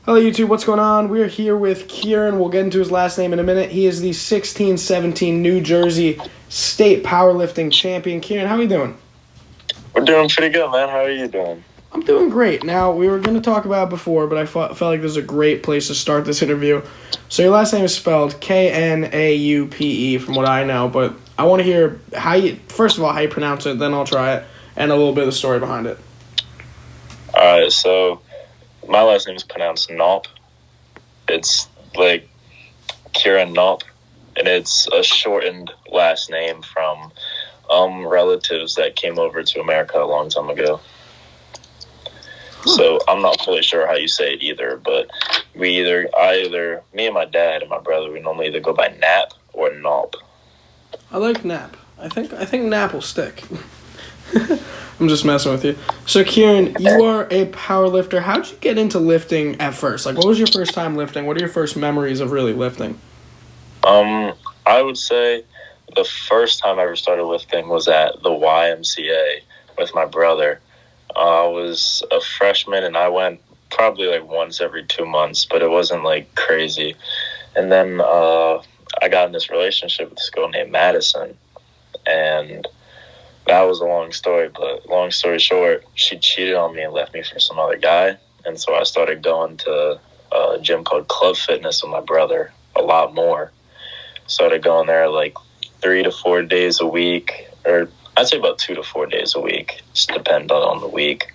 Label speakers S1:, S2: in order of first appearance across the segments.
S1: Hello YouTube, what's going on? We're here with Keiran. We'll get into his last name in a minute. He is the 16-17 New Jersey State Powerlifting Champion. Keiran, how are you doing?
S2: We're doing pretty good, man. How are you doing?
S1: I'm doing great. Now, we were going to talk about it before, but I felt like this is a great place to start this interview. So your last name is spelled Knaupe from what I know, but I want to hear first of all, how you pronounce it, then I'll try it, and a little bit of the story behind it.
S2: Alright, so my last name is pronounced Knaupe. It's like Keiran Knaupe, and it's a shortened last name from relatives that came over to America a long time ago. So I'm not fully sure how you say it either, but me and my dad and my brother, we normally either go by Knap or Knaupe.
S1: I like Knap. I think Knap will stick. I'm just messing with you. So, Keiran, you are a power lifter. How'd you get into lifting at first? Like, what was your first time lifting? What are your first memories of really lifting?
S2: I would say the first time I ever started lifting was at the YMCA with my brother. I was a freshman, and I went probably like once every 2 months, but it wasn't like crazy. And then I got in this relationship with this girl named Madison, and that was a long story, but long story short, she cheated on me and left me for some other guy. And so I started going to a gym called Club Fitness with my brother a lot more. Started going there like 3 to 4 days a week, or I'd say about 2 to 4 days a week, just depending on the week.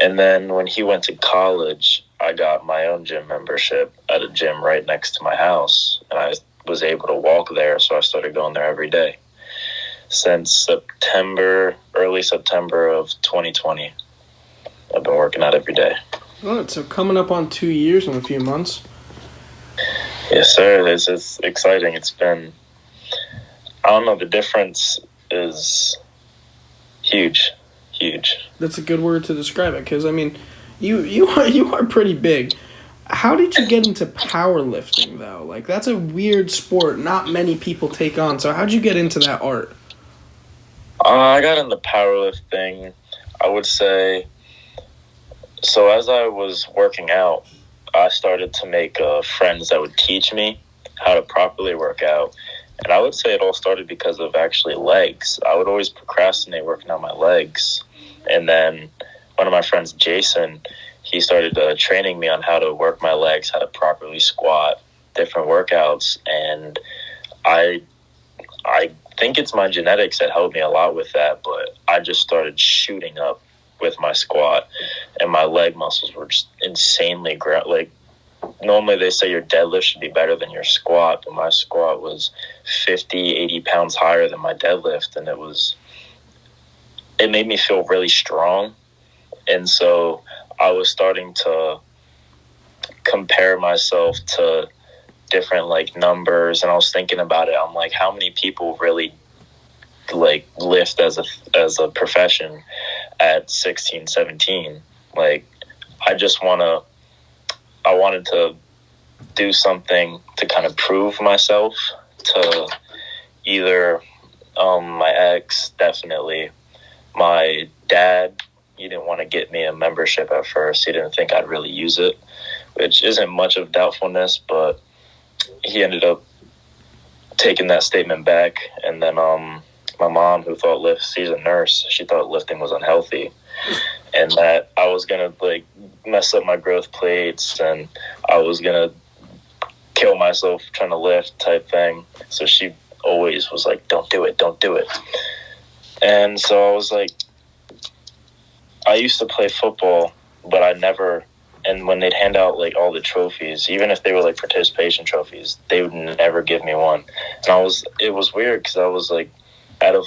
S2: And then when he went to college, I got my own gym membership at a gym right next to my house, and I was able to walk there, so I started going there every day. Since early September of 2020, I've been working out every day.
S1: All right, so coming up on 2 years in a few months.
S2: Yes, sir. It's exciting. It's been, I don't know, the difference is huge.
S1: That's a good word to describe it, because, I mean, you are pretty big. How did you get into powerlifting, though? Like, that's a weird sport not many people take on, so how'd you get into that art?
S2: I got into powerlifting, I would say, so as I was working out, I started to make friends that would teach me how to properly work out. And I would say it all started because of actually legs. I would always procrastinate working out my legs. And then one of my friends, Jason, he started training me on how to work my legs, how to properly squat, different workouts. And I think it's my genetics that helped me a lot with that, but I just started shooting up with my squat, and my leg muscles were just insanely like, normally they say your deadlift should be better than your squat, but my squat was 50, 80 pounds higher than my deadlift, and it made me feel really strong. And so I was starting to compare myself to different like numbers, and I was thinking about it. I'm like, how many people really like lift as a profession at 16, 17? Like, I wanted to do something to kind of prove myself to either my ex, definitely. My dad, he didn't want to get me a membership at first. He didn't think I'd really use it, which isn't much of doubtfulness, but he ended up taking that statement back. And then my mom, who thought she's a nurse, she thought lifting was unhealthy, and that I was gonna like mess up my growth plates, and I was gonna kill myself trying to lift type thing. So she always was like, don't do it. And so I was like, I used to play football, but I never. And when they'd hand out like all the trophies, even if they were like participation trophies, they would never give me one. And it was weird, because I was like, out of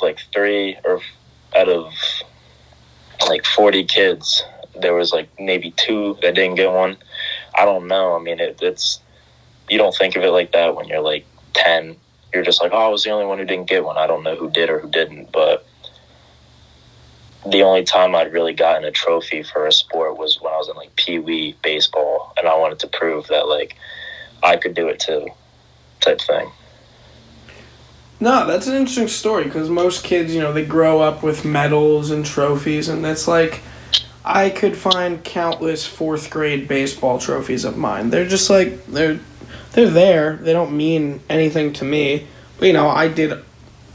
S2: 40 kids, there was like maybe 2 that didn't get one. I don't know. I mean, it's, you don't think of it like that when you're like 10. You're just like, oh, I was the only one who didn't get one. I don't know who did or who didn't. But the only time I'd really gotten a trophy for a sport was when I was in like Pee-wee baseball, and I wanted to prove that like I could do it too, type thing.
S1: No, that's an interesting story, because most kids, they grow up with medals and trophies, and that's like, I could find countless fourth grade baseball trophies of mine. They're just like they're there. They don't mean anything to me. But I did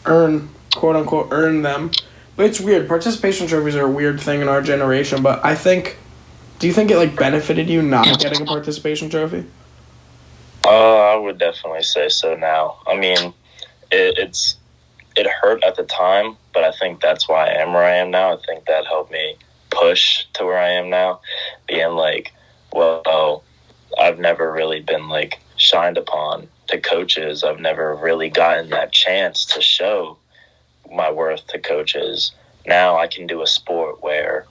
S1: quote unquote earn them. But it's weird. Participation trophies are a weird thing in our generation, but do you think it like benefited you not getting a participation trophy?
S2: I would definitely say so now. I mean, it hurt at the time, but I think that's why I am where I am now. I think that helped me push to where I am now, being like, well, I've never really been like shined upon to coaches. I've never really gotten that chance to show my worth to coaches. Now I can do a sport where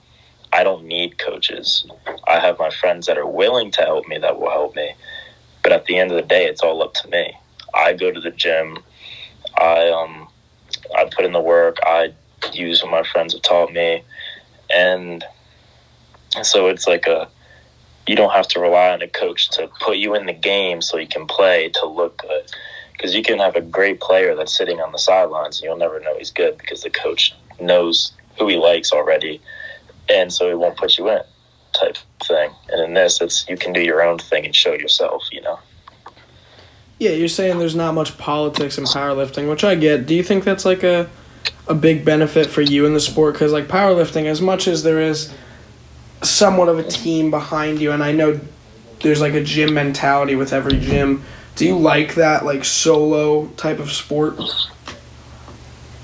S2: I don't need coaches. I have my friends that are willing to help me, that will help me. But at the end of the day, it's all up to me. I go to the gym. I put in the work. I use what my friends have taught me. And so it's like you don't have to rely on a coach to put you in the game so you can play to look good. Because you can have a great player that's sitting on the sidelines and you'll never know he's good because the coach knows who he likes already. And so he won't put you in type thing. And in this, you can do your own thing and show yourself,
S1: Yeah, you're saying there's not much politics in powerlifting, which I get. Do you think that's like a big benefit for you in the sport? Because like powerlifting, as much as there is somewhat of a team behind you, and I know there's like a gym mentality with every gym, do you like that like solo type of sport?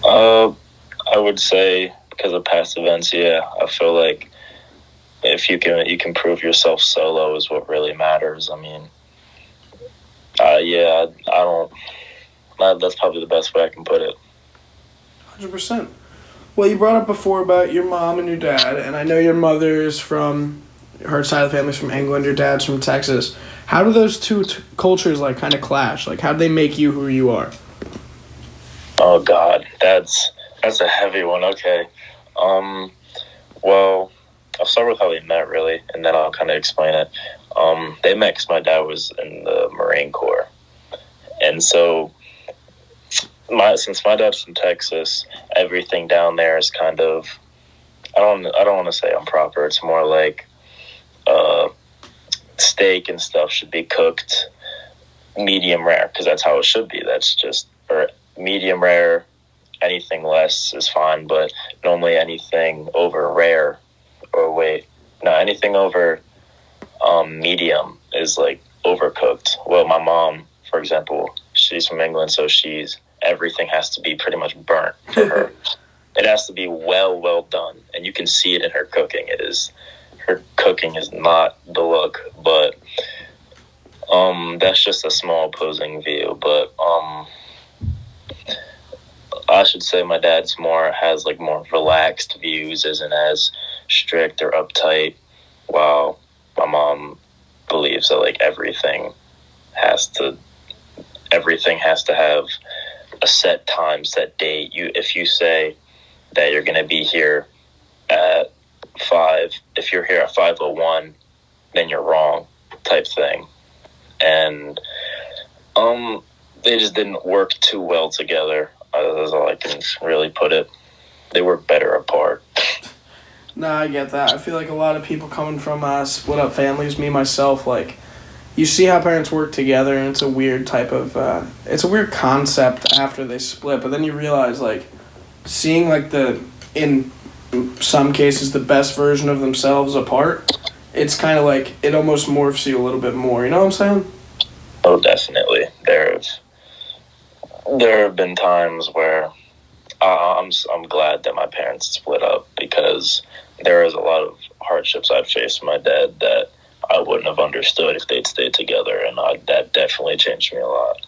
S2: I would say because of past events, yeah. I feel like if you can prove yourself solo is what really matters. I mean, I don't. That's probably the best way I can put it.
S1: 100%. Well, you brought up before about your mom and your dad, and I know your mother is from, her side of the family's from England, your dad's from Texas. How do those two cultures like kind of clash? Like, how do they make you who you are?
S2: Oh God, that's a heavy one. Okay, well, I'll start with how they met really, and then I'll kind of explain it. They met because my dad was in the Marine Corps, and so since my dad's from Texas, everything down there is kind of I don't want to say improper. It's more like steak and stuff should be cooked medium rare because that's how it should be. That's just or medium rare. Anything less is fine, but normally anything over rare anything over medium is like overcooked. Well, my mom, for example, she's from England, so everything has to be pretty much burnt for her. It has to be well done, and you can see it in her cooking. Her cooking is not the look, but that's just a small opposing view. But I should say my dad's has more relaxed views, isn't as strict or uptight, while my mom believes that like everything has to have a set time, set date. If you say that you're going to be here at 5, if you're here at 5:01, then you're wrong, type thing. And they just didn't work too well together. That's all I can really put it. They were better apart.
S1: No, I get that. I feel like a lot of people coming from split up families, me myself, like you see how parents work together, and it's a weird type of it's a weird concept after they split, but then you realize like seeing like in some cases the best version of themselves apart, it's kind of like it almost morphs you a little bit more, you know what I'm saying?
S2: Oh, definitely. There have been times where I'm glad that my parents split up because there is a lot of hardships I've faced with my dad that I wouldn't have understood if they'd stayed together, and that definitely changed me a lot.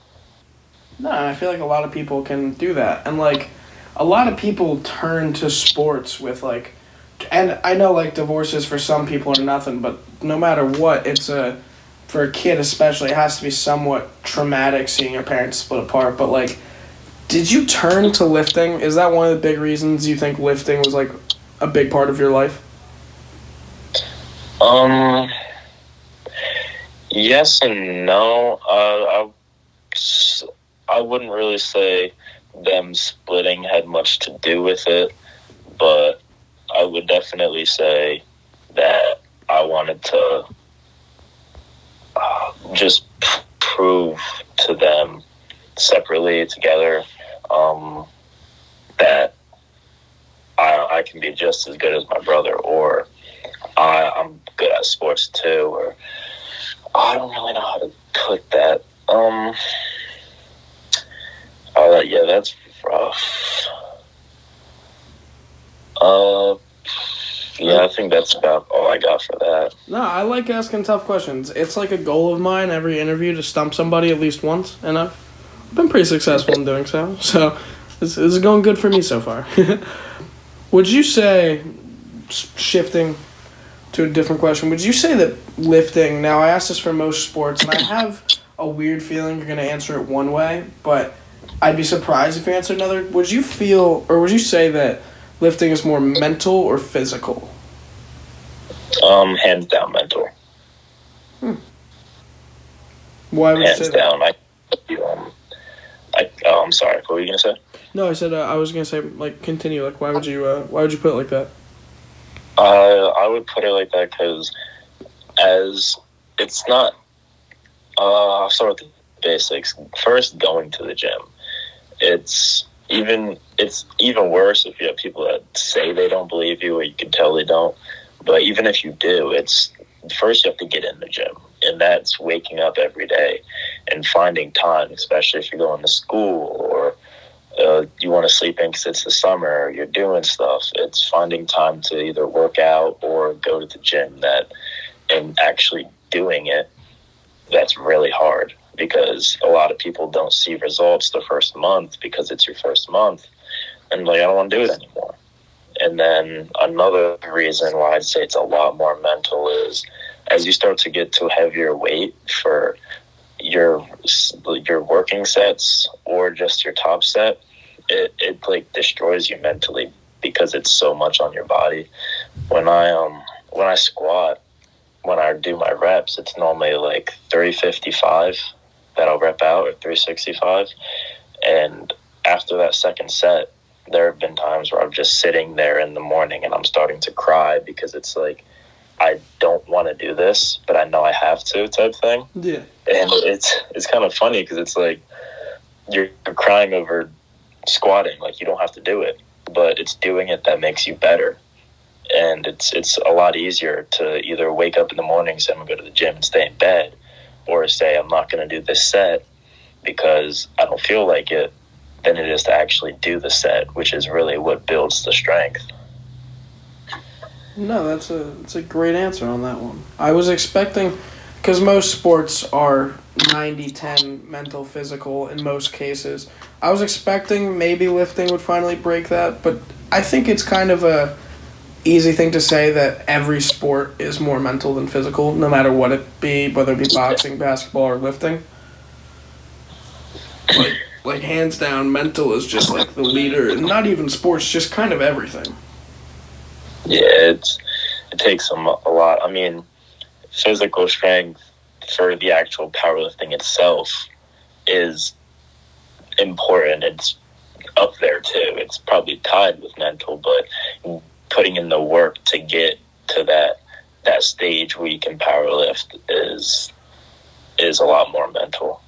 S1: No, I feel like a lot of people can do that, and like a lot of people turn to sports with like, and I know like divorces for some people are nothing, but no matter what, for a kid especially, it has to be somewhat traumatic seeing your parents split apart. But like, did you turn to lifting? Is that one of the big reasons you think lifting was like a big part of your life?
S2: Yes and no. I wouldn't really say them splitting had much to do with it, but I would definitely say that I wanted to just prove to them separately, together, that I can be just as good as my brother, or I'm good at sports too, or I don't really know how to put that. Yeah, that's rough. Yeah, I think that's about all I got for that.
S1: No, I like asking tough questions. It's like a goal of mine every interview to stump somebody at least once, and I've been pretty successful in doing so. So this is going good for me so far. Would you say, shifting to a different question, would you say that lifting, now I asked this for most sports, and I have a weird feeling you're going to answer it one way, but I'd be surprised if you answered another. Would you feel, or would you say that lifting is more mental or physical?
S2: Hands down mental.
S1: Why would
S2: hands
S1: you say
S2: down.
S1: that?
S2: I'm sorry. What were you gonna say?
S1: No, I said I was gonna say continue. Why would you put it like that?
S2: I would put it like that because as it's not. I'll start with the basics. First, going to the gym. It's even worse if you have people that say they don't believe you, or you can tell they don't. But even if you do, it's first you have to get in the gym, and that's waking up every day and finding time, especially if you're going to school or you want to sleep in because it's the summer, or you're doing stuff. It's finding time to either work out or go to the gym, and actually doing it. That's really hard because a lot of people don't see results the first month because it's your first month, and I don't want to do it anymore. And then another reason why I'd say it's a lot more mental is as you start to get to a heavier weight for your working sets or just your top set, it destroys you mentally because it's so much on your body. When I squat, when I do my reps, it's normally 355 that I'll rep out, or 365. And after that second set, there have been times where I'm just sitting there in the morning and I'm starting to cry because it's I don't want to do this, but I know I have to, type thing.
S1: Yeah.
S2: And it's kind of funny because it's you're crying over squatting, you don't have to do it, but it's doing it that makes you better. And it's a lot easier to either wake up in the morning, say I'm going to go to the gym and stay in bed, or say I'm not going to do this set because I don't feel like it, than it is to actually do the set, which is really what builds the strength.
S1: No, that's a great answer on that one. I was expecting, because most sports are 90-10 mental, physical in most cases. I was expecting maybe lifting would finally break that, but I think it's kind of a easy thing to say that every sport is more mental than physical, no matter what it be, whether it be boxing, basketball, or lifting. Hands down, mental is just the leader, and not even sports, just kind of everything.
S2: Yeah, it takes a lot. I mean, physical strength for the actual powerlifting itself is important. It's up there too. It's probably tied with mental, but putting in the work to get to that stage where you can powerlift is a lot more mental.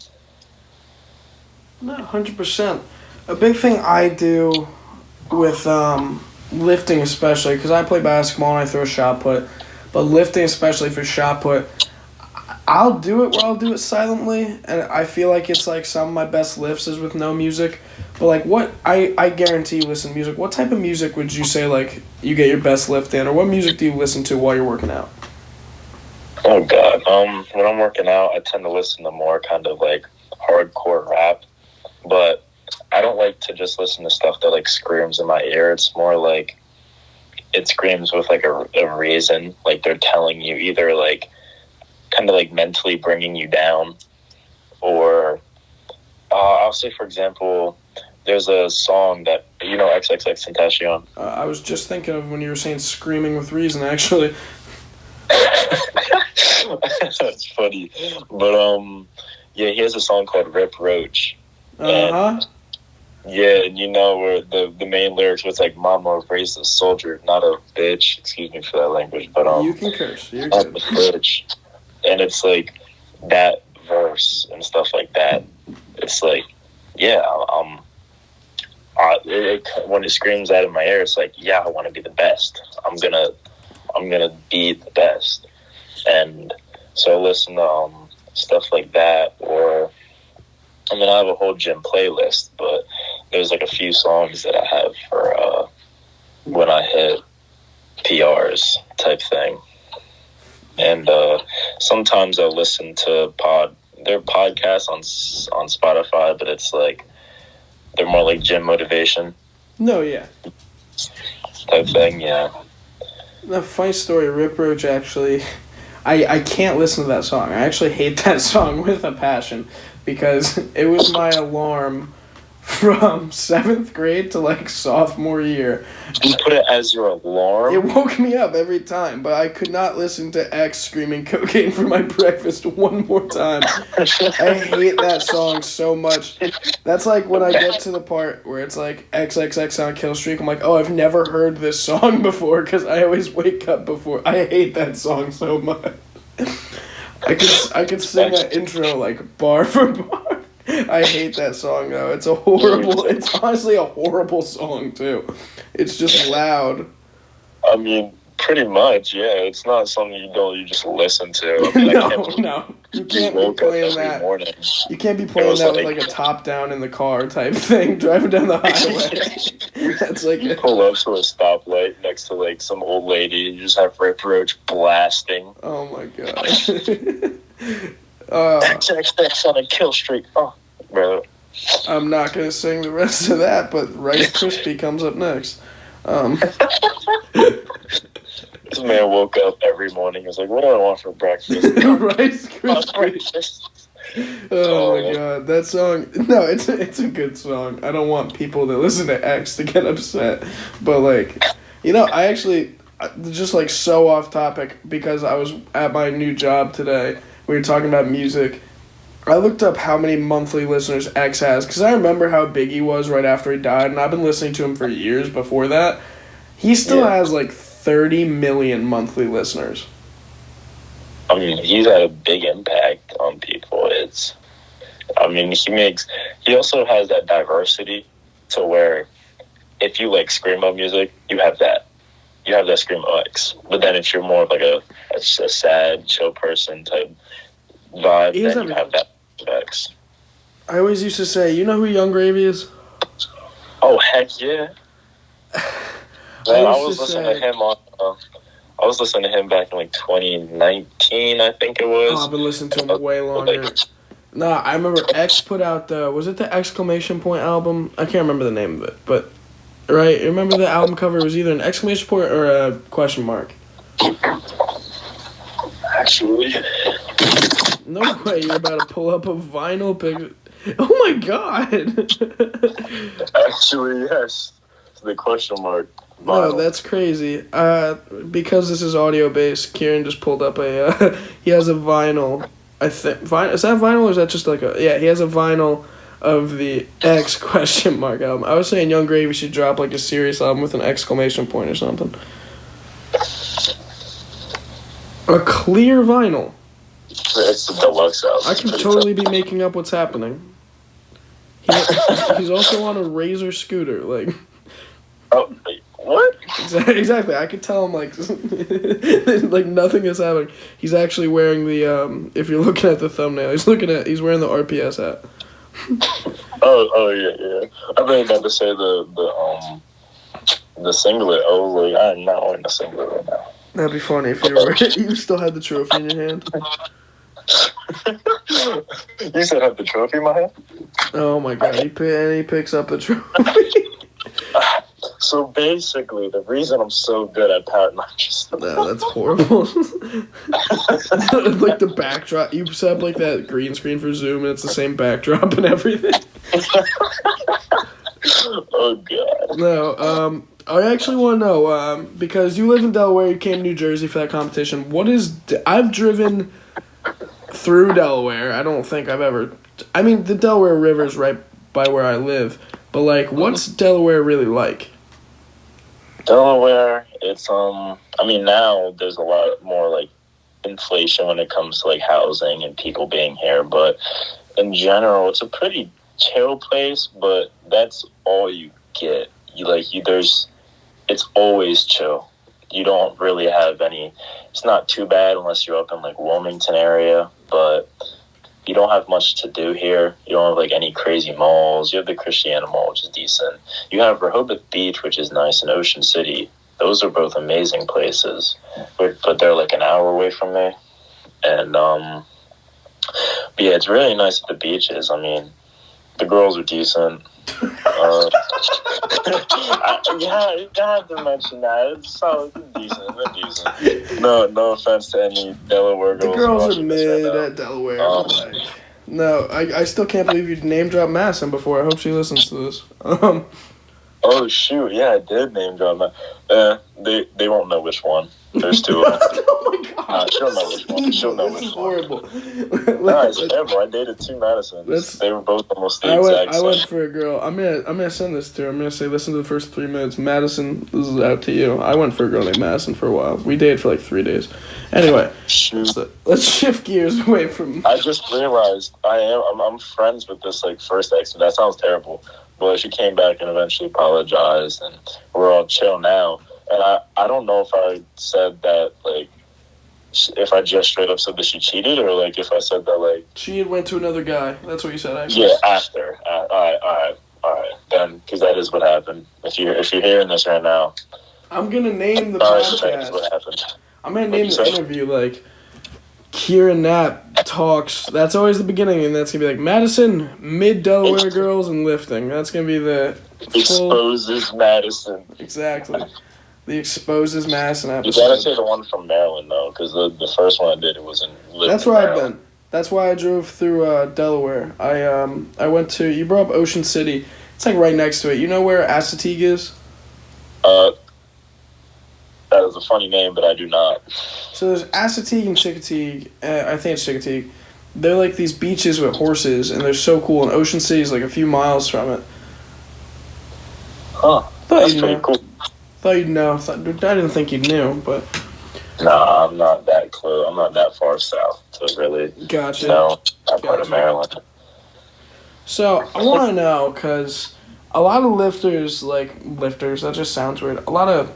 S1: No, 100%. A big thing I do with lifting especially, because I play basketball and I throw shot put, but lifting especially for shot put, I'll do it where I'll do it silently, and I feel like it's some of my best lifts is with no music. But what I guarantee you listen to music. What type of music would you say you get your best lift in, or what music do you listen to while you're working out?
S2: Oh God, when I'm working out, I tend to listen to more kind of hardcore rap, but I don't like to just listen to stuff that screams in my ear. It's more it screams with a reason, they're telling you either kind of mentally bringing you down, or I'll say, for example, there's a song that, XXXTentacion.
S1: I was just thinking of when you were saying screaming with reason, actually.
S2: That's funny. But, yeah, he has a song called Rip Roach.
S1: Uh-huh.
S2: Yeah, and you know where the main lyrics was like, "Mama raised a soldier, not a bitch." Excuse me for that language, but
S1: You can curse. You're
S2: not
S1: good.
S2: a bitch. And it's like that verse and stuff like that. It's like, yeah, when it screams out of my ear, it's like, yeah, I want to be the best. I'm gonna be the best. And so I listen to stuff like that, or I mean, I have a whole gym playlist, but there's like a few songs that I have for when I hit PRs type thing. And sometimes I'll listen to their podcasts on Spotify, but it's like they're more like gym motivation
S1: No, yeah.
S2: type thing. Yeah.
S1: The funny story, Rip Roach actually, I can't listen to that song. I actually hate that song with a passion because it was my alarm from 7th grade to like sophomore year.
S2: You put it as your alarm?
S1: It woke me up every time, but I could not listen to X screaming cocaine for my breakfast one more time. I hate that song so much. That's like when I get to the part where it's like XXX on a kill streak, I'm like, oh, I've never heard this song before because I always wake up before. I hate that song so much. I could sing that intro like bar for bar. I hate that song though. It's honestly a horrible song too. It's just loud.
S2: I mean, pretty much, yeah. It's not something you just listen to. I mean,
S1: No. You can't be playing that.
S2: Morning.
S1: You can't be playing that with like a top down in the car type thing, driving down the highway. That's like
S2: you pull up to a stoplight next to like some old lady and you just have Rip Roach blasting.
S1: Oh my god.
S2: XXX on a kill streak. Oh, bro.
S1: I'm not gonna sing the rest of that, but Rice Krispie comes up next.
S2: This man woke up every morning. He was like, "What do I want for breakfast?"
S1: Rice Krispie. Oh my god, that song. No, it's a good song. I don't want people that listen to X to get upset, but like, I actually just like so off topic because I was at my new job today. We were talking about music. I looked up how many monthly listeners X has because I remember how big he was right after he died, and I've been listening to him for years before that. He still has like 30 million monthly listeners.
S2: I mean, he's had a big impact on people. He also has that diversity to where if you like screamo music, you have that screamo X. But then if you're more of like a sad, chill person type vibe, then you have that X.
S1: I always used to say, you know who Young Gravy is?
S2: Oh, heck yeah. I was listening to him back in like 2019, I think it was.
S1: Oh, I've been listening to him way longer. Nah, I remember X put out was it the exclamation point album? I can't remember the name of it, but right, remember the album cover was either an exclamation point or a question mark.
S2: Actually,
S1: no way, you're about to pull up a vinyl picture. Oh my god.
S2: Actually, yes. The question mark. Vinyl.
S1: No, that's crazy. Because this is audio based, Keiran just pulled up he has a vinyl. I think is that vinyl or is that just like he has a vinyl of the X question mark album. I was saying Young Gravy should drop like a serious album with an exclamation point or something. A clear vinyl.
S2: It's the deluxe album.
S1: I can totally be making up what's happening. He's also on a Razor scooter, like.
S2: Oh, what?
S1: Exactly. I could tell him like, like nothing is happening. He's actually wearing the if you're looking at the thumbnail, he's wearing the RPS hat.
S2: Oh yeah. I really meant to say the singlet. I was like, I'm not wearing the singlet right now.
S1: That'd be funny if you still had the trophy in your hand.
S2: You still have the trophy in my hand?
S1: Oh my god, he picks up the trophy.
S2: So basically, the reason I'm so good at patting my chest.
S1: No, that's horrible. Like the backdrop, you set up like that green screen for Zoom, and it's the same backdrop and everything.
S2: Oh god.
S1: No, I actually want to know because you live in Delaware, you came to New Jersey for that competition. I've driven through Delaware. I don't think I've ever. I mean, the Delaware River's right by where I live. But like, what's Delaware really like?
S2: Delaware, it's I mean, now there's a lot more like inflation when it comes to like housing and people being here, but in general, it's a pretty chill place. But that's all you get. It's always chill. You don't really have any. It's not too bad unless you're up in like Wilmington area, but you don't have much to do here. You don't have like any crazy malls. You have the Christiana Mall, which is decent. You have Rehoboth Beach, which is nice, and Ocean City. Those are both amazing places, but they're like an hour away from me. And but yeah, it's really nice at the beaches. I mean, the girls are decent. You have to mention that. It's so decent. They're decent. No offense to any Delaware girls.
S1: The girls are mid at Delaware. No, I still can't believe you name dropped Madison before. I hope she listens to this.
S2: Oh shoot! Yeah, I did name drop that. They won't know which one. There's two of them.
S1: Oh my god!
S2: She'll know which one. She'll know which one.
S1: Horrible.
S2: No, it's terrible. I dated two Madisons. They were both almost the exact same.
S1: I went for a girl. I'm gonna send this to her. I'm gonna say, listen to the first 3 minutes. Madison, this is out to you. I went for a girl named Madison for a while. We dated for like 3 days. Anyway, so let's shift gears away from.
S2: I just realized I'm friends with this like first ex. That sounds terrible. But she came back and eventually apologized, and we're all chill now. And I don't know if I said that, like, if I just straight up said that she cheated, or, like, if I said that, like...
S1: She had went to another guy. That's what you said, actually.
S2: Yeah, after. All right. Then, because that is what happened. If you're hearing this right now...
S1: I'm going to name the podcast.
S2: That is what happened.
S1: I'm going to name the interview, like, Keiran Knaupe talks. That's always the beginning, and that's going to be like, Madison, mid-Delaware girls and lifting. That's going to be the
S2: Exposes Madison.
S1: Exactly. The Exposes Madison episode.
S2: You gotta say the one from Maryland, though, because the first one I did, it was in Liverpool.
S1: That's where I've been. That's why I drove through Delaware. I went to, you brought up Ocean City. It's like right next to it. You know where Assateague is?
S2: That is a funny name, but I do not.
S1: So there's Assateague and Chickateague. I think it's Chickateague. They're like these beaches with horses, and they're so cool. And Ocean City is like a few miles from it.
S2: Huh. That's pretty cool.
S1: Thought you'd know. I didn't think you knew, but...
S2: Nah, I'm not that close. I'm not that far south to really know that part of Maryland.
S1: So, I want to know, because a lot of lifters, that just sounds weird. A lot of,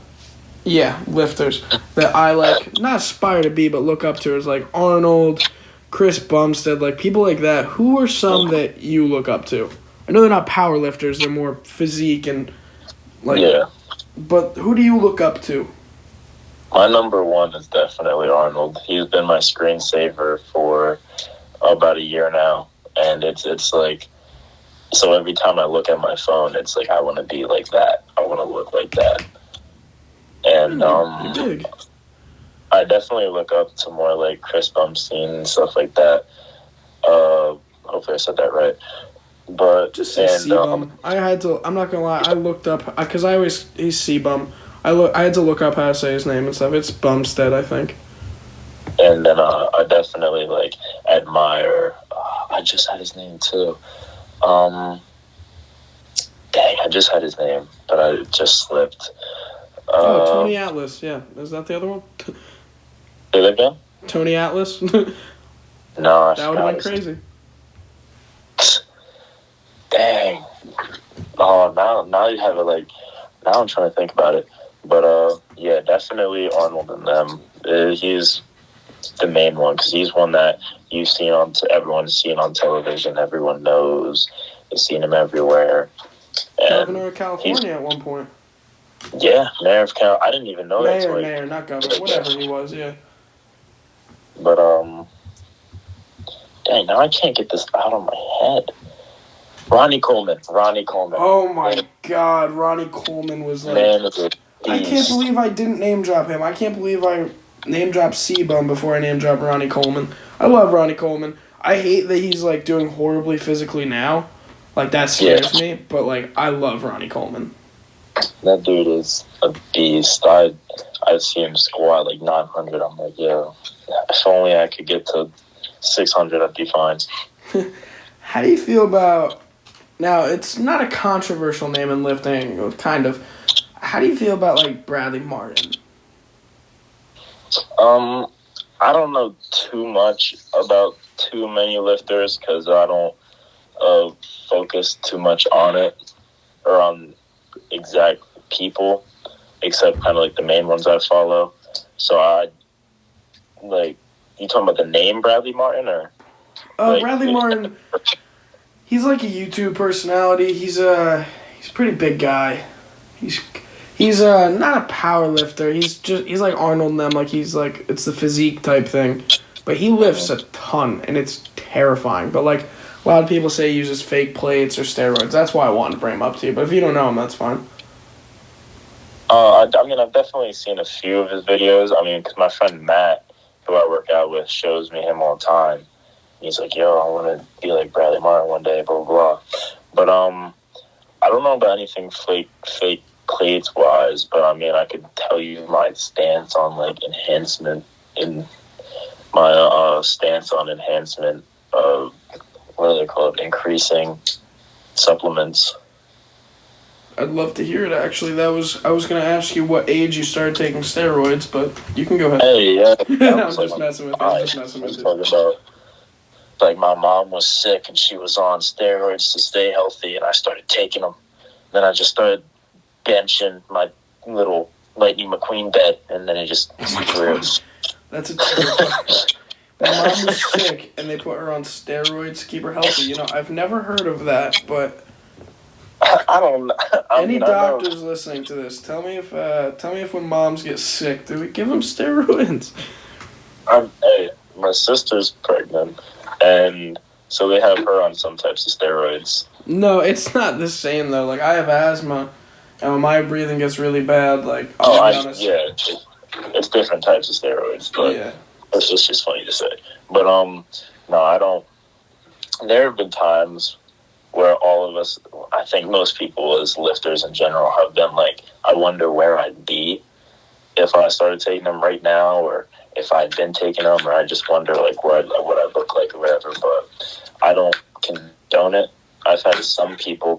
S1: lifters that I, not aspire to be, but look up to is, Arnold, Chris Bumstead, people like that. Who are some that you look up to? I know they're not power lifters. They're more physique and, But who do you look up to?
S2: My number one is definitely Arnold. He's been my screensaver for about a year now. And it's like, so every time I look at my phone, it's like, I want to be like that. I want to look like that. And I definitely look up to more like Chris Bumstead and stuff like that. Hopefully I said that right. But
S1: just say C-Bum. I'm not gonna lie, I looked up, because he's C-Bum. I had to look up how to say his name and stuff. It's Bumstead, I think.
S2: And then I definitely admire, I just had his name too. Dang, I just had his name, but I just slipped.
S1: Tony Atlas, yeah. Is that the other one?
S2: Say that again?
S1: Tony Atlas?
S2: No,
S1: that would have been crazy.
S2: Dang. Oh, now you have it now I'm trying to think about it. But, definitely Arnold and them. He's the main one, because he's one that you've seen everyone's seen on television. Everyone knows. They've seen him everywhere. And
S1: Governor of California at one point.
S2: Yeah, Mayor of California. I didn't even know that.
S1: Mayor, not governor. Whatever he was, yeah.
S2: But, dang, now I can't get this out of my head. Ronnie Coleman.
S1: Oh my God, Ronnie Coleman was
S2: Man,
S1: I can't believe I didn't name drop him. I can't believe I name dropped C-Bum before I name dropped Ronnie Coleman. I love Ronnie Coleman. I hate that he's doing horribly physically now. That scares me. But I love Ronnie Coleman.
S2: That dude is a beast. I see him squat 900. I'm like, yo, if only I could get to 600, I'd be fine.
S1: How do you feel about Now, it's not a controversial name in lifting, kind of. How do you feel about, like, Bradley Martin?
S2: I don't know too much about too many lifters because I don't focus too much on it or on exact people, except kind of like the main ones I follow. So you talking about the name Bradley Martin or?
S1: Bradley Martin, he's like a YouTube personality. He's a pretty big guy. He's not a power lifter. He's like Arnold and them. Like it's the physique type thing, but he lifts a ton and it's terrifying. But like a lot of people say he uses fake plates or steroids. That's why I wanted to bring him up to you. But if you don't know him, that's fine.
S2: I mean, I've definitely seen a few of his videos. I mean, because my friend Matt, who I work out with, shows me him all the time. He's like, yo, I want to be like Bradley Martin one day, blah, blah, blah. But I don't know about anything fake plates-wise, but I mean, I could tell you my stance on, like, enhancement of, what do they call it, increasing supplements.
S1: I'd love to hear it, actually. I was going to ask you what age you started taking steroids, but you can go ahead.
S2: Hey, yeah.
S1: I'm just messing with you.
S2: About, like, my mom was sick, and she was on steroids to stay healthy, and I started taking them. Then I just started benching my little Lightning McQueen bed, and then it just grew.
S1: That's a terrifying. My mom was sick, and they put her on steroids to keep her healthy. You know, I've never heard of that, but
S2: I don't know.
S1: Any doctors listening to this, tell me if when moms get sick, do we give them steroids?
S2: Hey, my sister's pregnant, and so they have her on some types of steroids.
S1: No, it's not the same though. Like I have asthma, and when my breathing gets really bad, like
S2: it's different types of steroids, but
S1: yeah.
S2: It's just funny to say. But no, I don't. There have been times where all of us, I think most people as lifters in general, have been like, I wonder where I'd be if I started taking them right now, or if I'd been taking them, or I just wonder like what I'd look like or whatever. But I don't condone it. I've had some people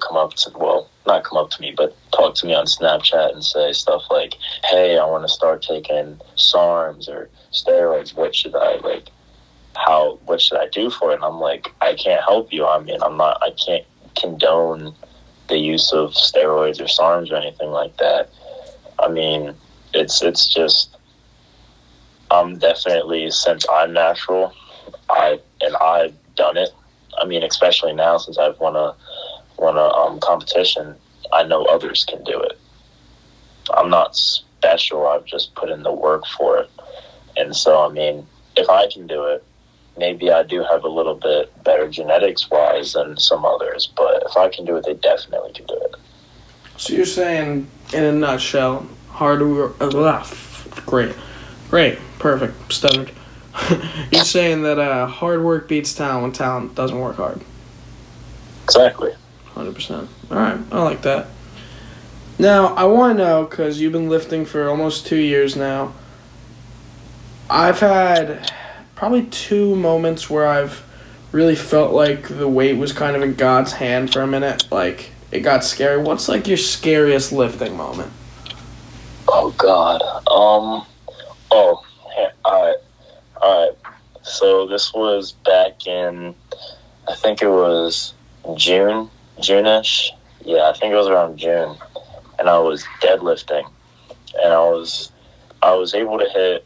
S2: not come up to me, but talk to me on Snapchat and say stuff like, hey, I want to start taking SARMs or steroids. What should I do for it? And I'm like, I can't help you. I mean, I can't condone the use of steroids or SARMs or anything like that. I mean, it's just, I'm definitely, since I'm natural, I've done it. I mean, especially now since I've won a competition, I know others can do it. I'm not special. I've just put in the work for it. And so, I mean, if I can do it, maybe I do have a little bit better genetics-wise than some others. But if I can do it, they definitely can do it.
S1: So you're saying, in a nutshell, hard work... Great, perfect, stuttered. You're saying that hard work beats talent when talent doesn't work hard.
S2: Exactly.
S1: 100%. All right, I like that. Now, I want to know, because you've been lifting for almost 2 years now, I've had probably 2 moments where I've really felt like the weight was kind of in God's hand for a minute. Like, it got scary. What's, like, your scariest lifting moment?
S2: Oh, God. All right. So this was back in, I think it was June-ish. Yeah, I think it was around June. And I was deadlifting. And I was able to hit,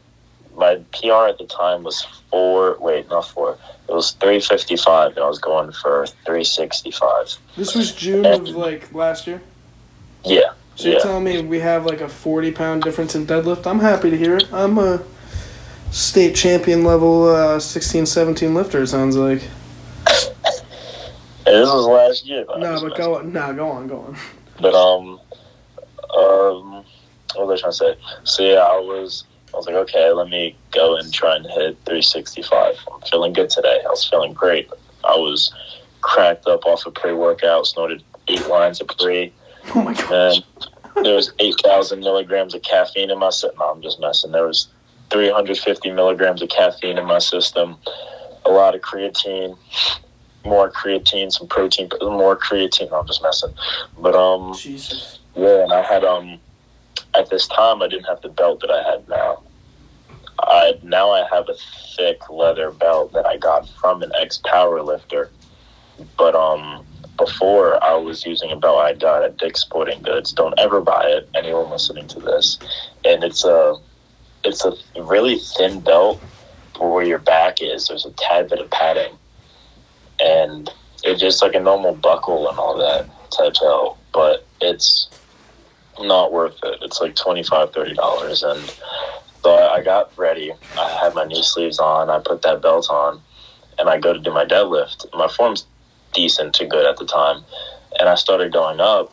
S2: my PR at the time was it was 355, and I was going for 365.
S1: This was June of, like, last year?
S2: Yeah.
S1: So you're telling me we have, like, a 40-pound difference in deadlift? I'm happy to hear it. I'm a state champion level 16, 17 lifter, it sounds like.
S2: This was last year.
S1: Go on.
S2: But, what was I trying to say? So, yeah, I was like, okay, let me go and try and hit 365. I'm feeling good today. I was feeling great. I was cracked up off of pre-workout, snorted 8 lines of pre.
S1: Oh, my gosh.
S2: And there was 8,000 milligrams of caffeine in my system. No, I'm just messing. There was 350 milligrams of caffeine in my system, a lot of creatine, more creatine, some protein, more creatine. No, I'm just messing. But
S1: Jesus.
S2: yeah, and I had at this time I didn't have the belt that I had now. Now I have a thick leather belt that I got from an ex-power lifter. But before I was using a belt I got at Dick's Sporting Goods. Don't ever buy it, anyone listening to this. And it's a really thin belt where your back is. There's a tad bit of padding. And it's just like a normal buckle and all that type belt. But it's not worth it. It's like $25, $30. And so I got ready. I had my knee sleeves on. I put that belt on. And I go to do my deadlift. My form's decent to good at the time. And I started going up.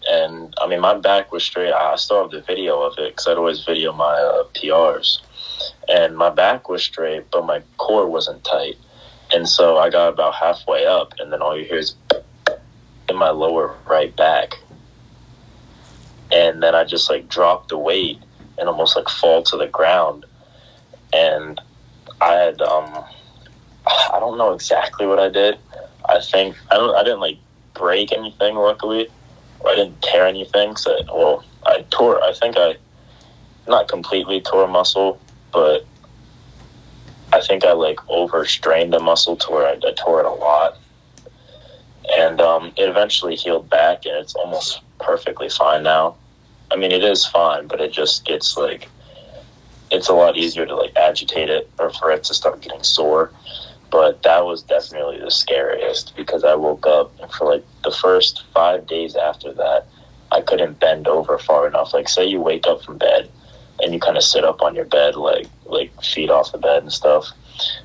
S2: And, I mean, my back was straight. I still have the video of it because I'd always video my PRs. And my back was straight, but my core wasn't tight. And so I got about halfway up, and then all you hear is in my lower right back. And then I just, like, dropped the weight and almost, like, fall to the ground. And I had, I don't know exactly what I did. I didn't, like, break anything, luckily. Or I didn't tear anything. I think I not completely tore a muscle, but I think I, like, overstrained the muscle to where I tore it a lot. And it eventually healed back, and it's almost perfectly fine now. I mean, it is fine, but it just gets, like, it's a lot easier to, like, agitate it or for it to start getting sore. But that was definitely the scariest because I woke up and for, like, the first 5 days after that, I couldn't bend over far enough. Like, say you wake up from bed and you kind of sit up on your bed, like feet off the bed and stuff.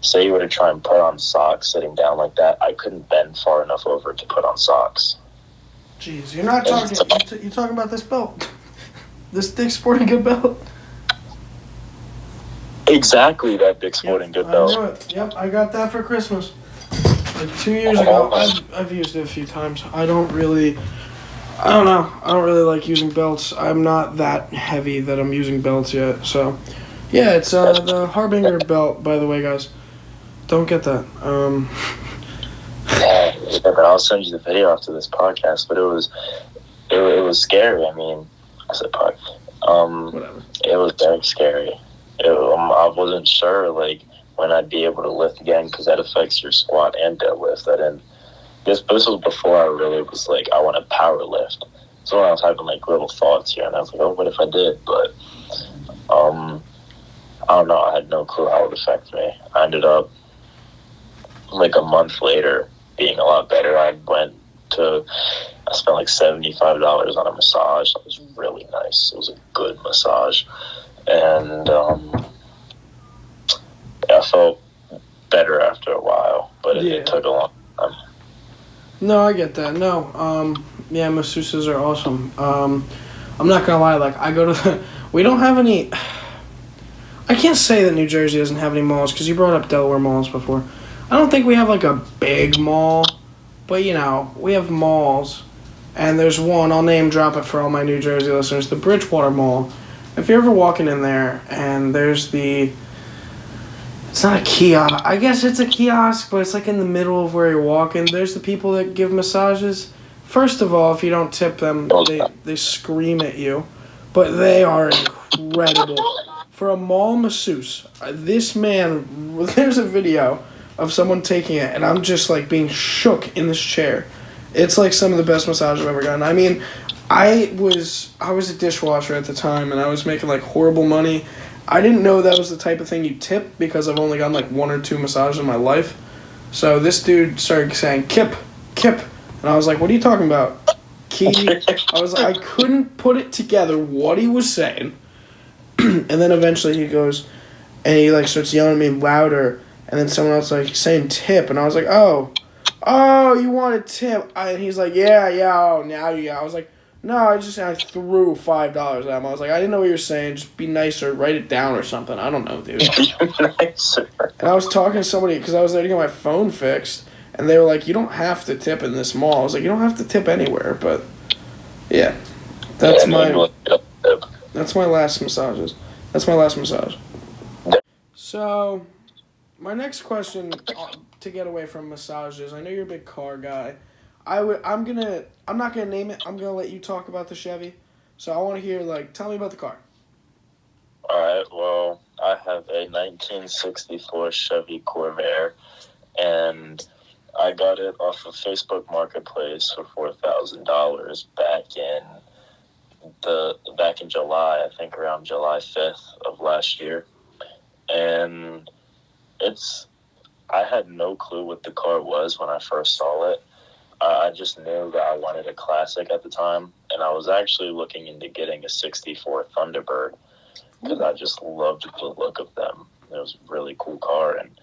S2: Say you were to try and put on socks sitting down like that, I couldn't bend far enough over to put on socks.
S1: Jeez, you're not talking. You're talking about this belt, this Dick's Sporting Good belt.
S2: Exactly, that Dick's Sporting Good belt.
S1: I knew it. Yep, I got that for Christmas, like 2 years ago. I've used it a few times. I don't really like using belts. I'm not that heavy that I'm using belts yet. So, yeah, it's the Harbinger belt, by the way, guys. Don't get that.
S2: Yeah, but I'll send you the video after this podcast. But it was scary. I mean, I said
S1: Whatever.
S2: It was very scary. I wasn't sure, like, when I'd be able to lift again because that affects your squat and deadlift. This was before I really was like, I want to power lift. So I was having, like, little thoughts here, and I was like, oh, what if I did? But I don't know. I had no clue how it would affect me. I ended up, like, a month later being a lot better. I spent like $75 on a massage. It was really nice. It was a good massage. And I felt better after a while, but it took a long time.
S1: No, I get that. No, yeah, masseuses are awesome. I'm not gonna lie. Like, I go to we don't have any. I can't say that New Jersey doesn't have any malls because you brought up Delaware malls before. I don't think we have, like, a big mall, but, you know, we have malls, and there's one. I'll name drop it for all my New Jersey listeners. The Bridgewater Mall. If you're ever walking in there and there's it's not a kiosk. I guess it's a kiosk, but it's like in the middle of where you're walking. There's the people that give massages. First of all, if you don't tip them, they scream at you. But they are incredible. For a mall masseuse, this man, there's a video of someone taking it, and I'm just, like, being shook in this chair. It's, like, some of the best massage I've ever gotten. I mean, I was a dishwasher at the time, and I was making, like, horrible money. I didn't know that was the type of thing you tip because I've only gotten, like, 1 or 2 massages in my life. So this dude started saying, Kip. And I was like, what are you talking about? Key? I couldn't put it together what he was saying. And then eventually he goes, and he, like, starts yelling at me louder. And then someone else, like, saying tip. And I was like, oh, you want a tip? And he's like, yeah, oh, now you got. I was like, no, I threw $5 at him. I was like, I didn't know what you were saying. Just be nicer. Write it down or something. I don't know, dude.
S2: Nicer.
S1: And I was talking to somebody because I was there to get my phone fixed. And they were like, you don't have to tip in this mall. I was like, you don't have to tip anywhere. But, yeah. That's my last massages. That's my last massage. So, My next question to get away from massages. I know you're a big car guy. I'm not gonna name it. I'm gonna let you talk about the Chevy. So I want to hear tell me about the car.
S2: All right. Well, I have a 1964 Chevy Corvair, and I got it off of Facebook Marketplace for $4,000 back in July. I think around July 5th of last year, and I had no clue what the car was when I first saw it. I just knew that I wanted a classic at the time, and I was actually looking into getting a 64 Thunderbird because I just loved the look of them. It was a really cool car, and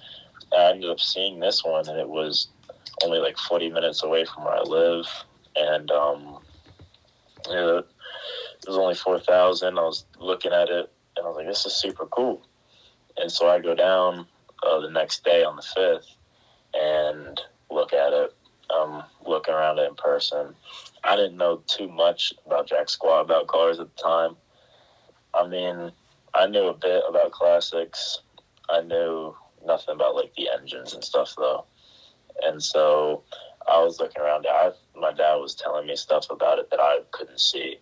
S2: I ended up seeing this one, and it was only 40 minutes away from where I live, and it was only $4,000. I was looking at it, and I was like, this is super cool. And so I go down the next day on the 5th and look at it. Looking around it in person. I didn't know too much about jack squat about cars at the time. I mean, I knew a bit about classics. I knew nothing about the engines and stuff though. And so I was looking around it. My dad was telling me stuff about it that I couldn't see.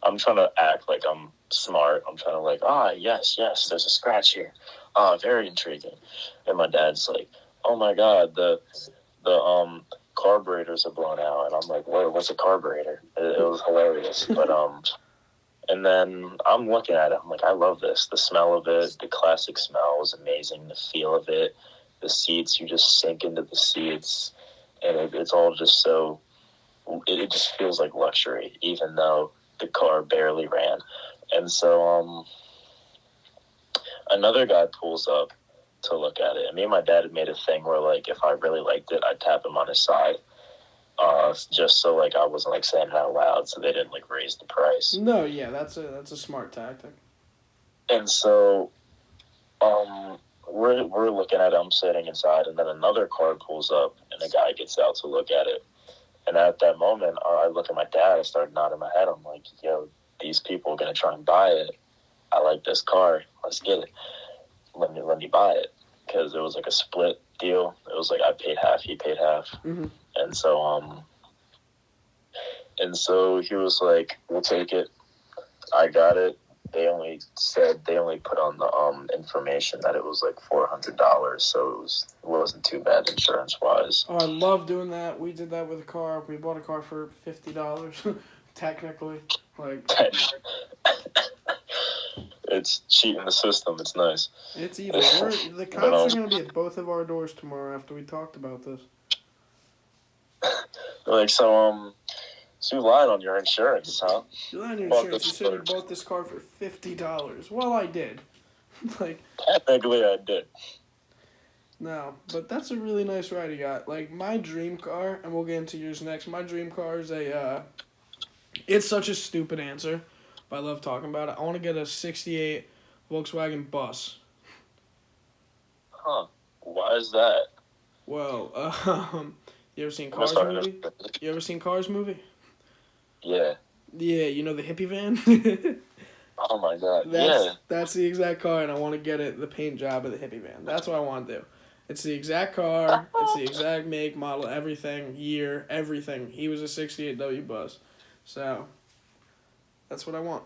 S2: I'm trying to act like I'm smart. I'm trying to yes, there's a scratch here. Very intriguing. And my dad's like, oh my God, the carburetors are blown out, and I'm like, what's a carburetor? It was hilarious. But and then I'm looking at it, I'm like, I love this. The smell of it, the classic smell was amazing. The feel of it, the seats, you just sink into the seats, and it's all just so, it just feels like luxury, even though the car barely ran. And so another guy pulls up to look at it. And me and my dad had made a thing where, if I really liked it, I'd tap him on his side, just so, I wasn't, saying it out loud, so they didn't, raise the price.
S1: No, yeah, that's a smart tactic.
S2: And so, we're looking at it, I'm sitting inside, and then another car pulls up, and a guy gets out to look at it. And at that moment, I look at my dad, I start nodding my head, I'm like, yo, these people are going to try and buy it. I like this car, let's get it. Let me buy it, because it was a split deal. It was I paid half, he paid half.
S1: Mm-hmm.
S2: And so he was like, we'll take it. I got it. They only put on the information that it was $400, so it wasn't too bad insurance wise.
S1: Oh, I love doing that. We did that with a car. We bought a car for $50 technically.
S2: It's cheating the system. It's nice.
S1: It's evil. The cops are going to be at both of our doors tomorrow after we talked about this.
S2: So you lied on your insurance, huh?
S1: You lied on your insurance. You said you bought this car for $50. Well, I did.
S2: Technically, I did.
S1: No, but that's a really nice ride you got. My dream car, and we'll get into yours next. My dream car is it's such a stupid answer, but I love talking about it. I want to get a 68 Volkswagen bus.
S2: Huh. Why is that?
S1: Well, you ever seen Cars movie? You ever seen Cars movie?
S2: Yeah.
S1: Yeah, you know the hippie van?
S2: Oh my God,
S1: That's the exact car, and I want to get it, the paint job of the hippie van. That's what I want to do. It's the exact car, it's the exact make, model, everything, year, everything. He was a 68W bus. So, that's what I want.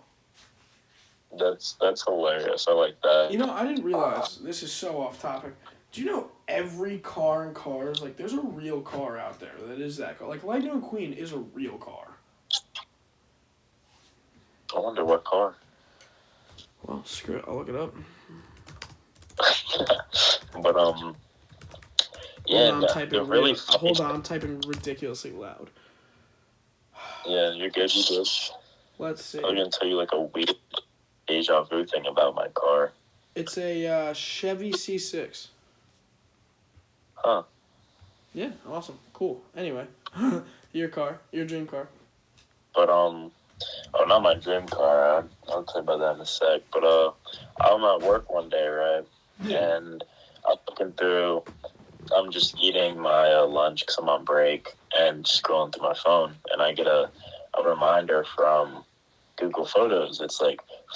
S2: That's hilarious. I like that.
S1: You know, I didn't realize, this is so off topic. Do you know every car in Cars, there's a real car out there that is that car. Lightning McQueen is a real car.
S2: I wonder what car.
S1: Well, screw it. I'll look it up.
S2: But, yeah,
S1: Hold on, I'm typing ridiculously loud.
S2: Yeah, you're good, you good.
S1: Let's see.
S2: I was going to tell you a weird deja vu thing about my car.
S1: It's a Chevy C6.
S2: Huh.
S1: Yeah, awesome. Cool. Anyway, your dream car.
S2: But, not my dream car. I'll tell you about that in a sec. But, I'm at work one day, right?
S1: Yeah.
S2: And I'm just eating my lunch because I'm on break and scrolling through my phone. And I get a reminder from Google Photos. It's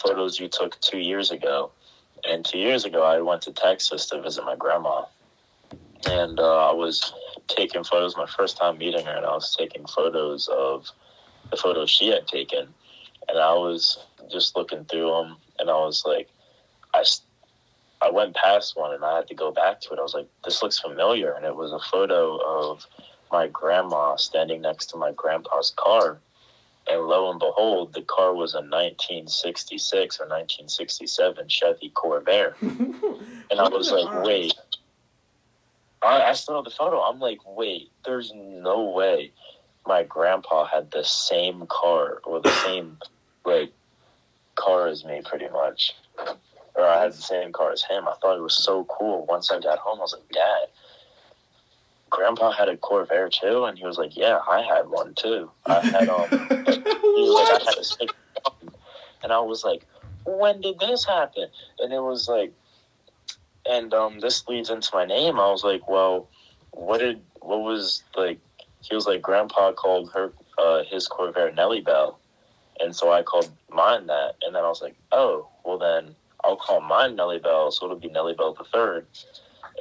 S2: photos you took 2 years ago. And 2 years ago, I went to Texas to visit my grandma. And I was taking photos, my first time meeting her, and I was taking photos of the photos she had taken. And I was just looking through them, and I was like, I went past one, and I had to go back to it. I was like, this looks familiar. And it was a photo of my grandma standing next to my grandpa's car. And lo and behold, the car was a 1966 or 1967 Chevy Corvair. And I was like, wait. I still have the photo. I'm like, wait, there's no way my grandpa had the same car or the same, like, car as me, pretty much. Or I had the same car as him. I thought it was so cool. Once I got home, I was like, Dad, Grandpa had a Corvair too? And he was like, yeah, I had one too. I had, he was like, I had a stick. And I was like, when did this happen? And it was like, and this leads into my name. I was like, well, he was like, Grandpa called his Corvair Nellie Bell. And so I called mine that. And then I was like, oh, well then I'll call mine Nellie Bell, so it'll be Nellie Bell the Third.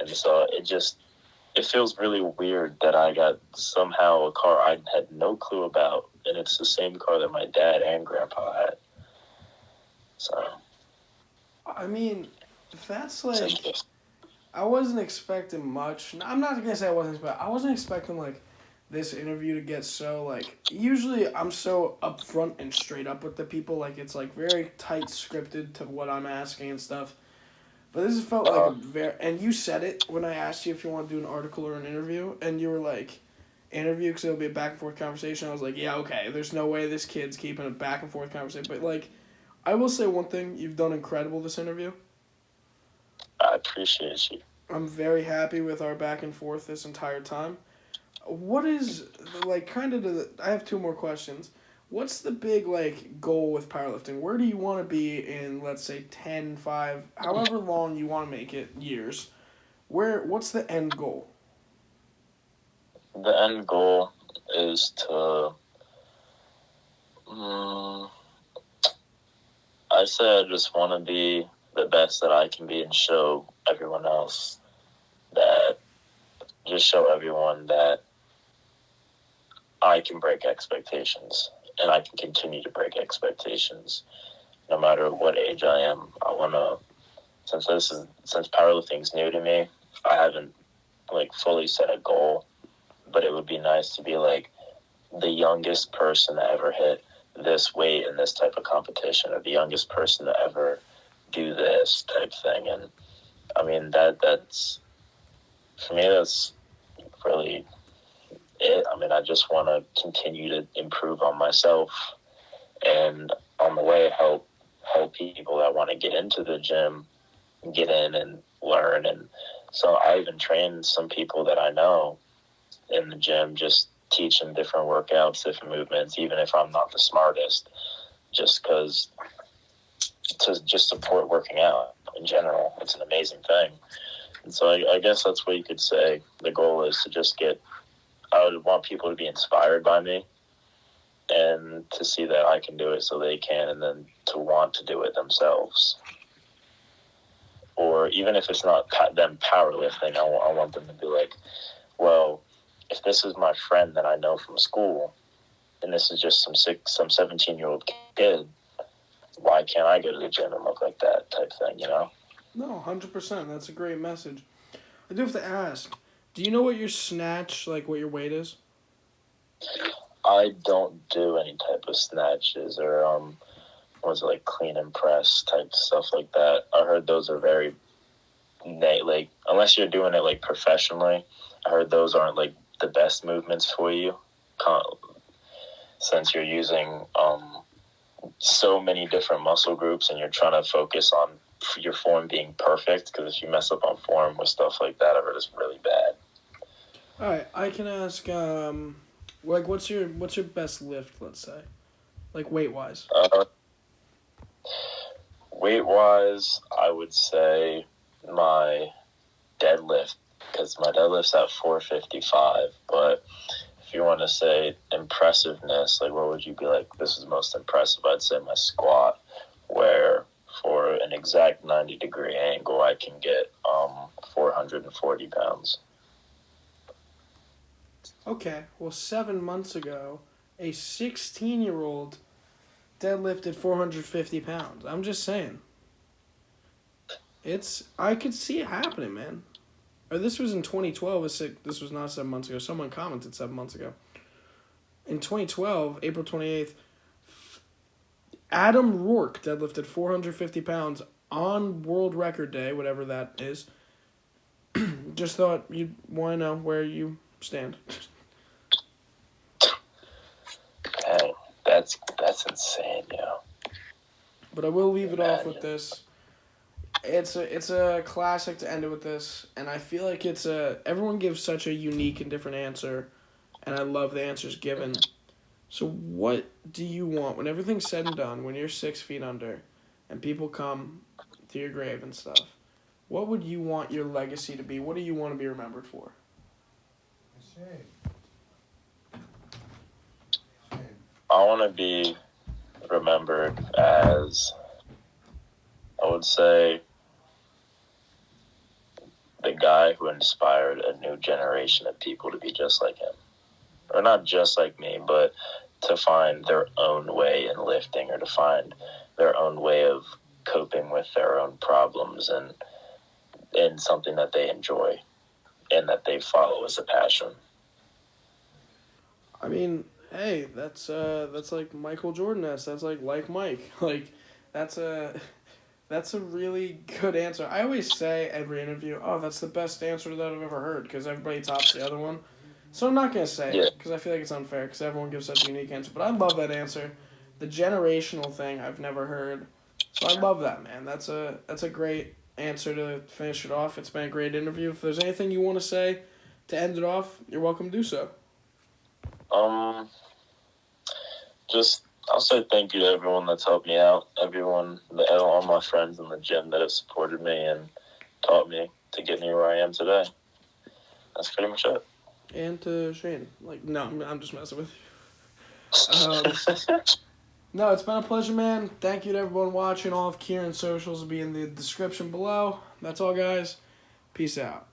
S2: And so it feels really weird that I got somehow a car I had no clue about, and it's the same car that my dad and Grandpa had. So,
S1: I mean, that's like, I wasn't expecting much. I'm not gonna say I wasn't expecting like this interview to get so like. Usually, I'm so upfront and straight up with the people. Like it's like very tight scripted to what I'm asking and stuff. But this felt like a very... And you said it when I asked you if you want to do an article or an interview. And you were like, interview because it'll be a back and forth conversation. I was like, yeah, okay. There's no way this kid's keeping a back and forth conversation. But like, I will say one thing. You've done incredible this interview.
S2: I appreciate you.
S1: I'm very happy with our back and forth this entire time. What is, like, kind of I have two more questions. What's the big, like, goal with powerlifting? Where do you want to be in, let's say, 10, 5, however long you want to make it, years? What's the end goal?
S2: The end goal is to... I say I just want to be the best that I can be and show everyone else that... Just show everyone that I can break expectations. And I can continue to break expectations no matter what age I am. I want to, since powerlifting's new to me, I haven't like fully set a goal, but it would be nice to be like the youngest person to ever hit this weight in this type of competition, or the youngest person to ever do this type thing. And I mean, that's, for me, that's really it. I mean, I just want to continue to improve on myself, and on the way help people that want to get into the gym get in and learn. And so I even trained some people that I know in the gym, just teach them different workouts, different movements, even if I'm not the smartest, just because to just support working out in general. It's an amazing thing. And so I guess that's what you could say. The goal is to just I would want people to be inspired by me and to see that I can do it so they can, and then to want to do it themselves. Or even if it's not them powerlifting, I want them to be like, well, if this is my friend that I know from school, and this is just some 17-year-old kid, why can't I go to the gym and look like that type thing, you know?
S1: No, 100%. That's a great message. I do have to ask, do you know what your snatch, like what your weight is?
S2: I don't do any type of snatches or like clean and press type stuff like that. I heard those are very, like, unless you're doing it like professionally, I heard those aren't like the best movements for you, since you're using so many different muscle groups and you're trying to focus on your form being perfect. Because if you mess up on form with stuff like that, I heard it's really bad.
S1: All right, I can ask, like, what's your best lift, let's say, like weight-wise?
S2: Weight-wise, I would say my deadlift, because my deadlift's at 455, but if you want to say impressiveness, like what would you be like, this is most impressive? I'd say my squat, where for an exact 90-degree angle, I can get 440 pounds.
S1: Okay, well, 7 months ago, a 16-year-old deadlifted 450 pounds. I'm just saying. I could see it happening, man. Or this was in 2012. This was not 7 months ago. Someone commented 7 months ago. In 2012, April 28th, Adam Rourke deadlifted 450 pounds on World Record Day, whatever that is. Just thought you'd want to know where you stand.
S2: Hey, that's insane, yo.
S1: But I will leave it off with this. It's a classic to end it with this, and I feel like everyone gives such a unique and different answer, and I love the answers given. So what do you want when everything's said and done, when you're 6 feet under, and people come to your grave and stuff? What would you want your legacy to be? What do you want to be remembered for?
S2: I want to be remembered as, I would say, the guy who inspired a new generation of people to be just like him. Or not just like me, but to find their own way in lifting, or to find their own way of coping with their own problems, and in something that they enjoy and that they follow as a passion.
S1: I mean, hey, that's like Michael Jordan-esque. That's like Mike. Like, that's a really good answer. I always say every interview, oh, that's the best answer that I've ever heard, because everybody tops the other one. So I'm not going to say it, because I feel like it's unfair, because everyone gives such a unique answer. But I love that answer. The generational thing I've never heard. So I love that, man. That's a great answer to finish it off. It's been a great interview. If there's anything you want to say to end it off, you're welcome to do so.
S2: I'll say thank you to everyone that's helped me out, all my friends in the gym that have supported me and taught me to get me where I am today. That's pretty much it.
S1: And to Shane. No, I'm just messing with you. No, it's been a pleasure, man. Thank you to everyone watching. All of Keiran's socials will be in the description below. That's all, guys. Peace out.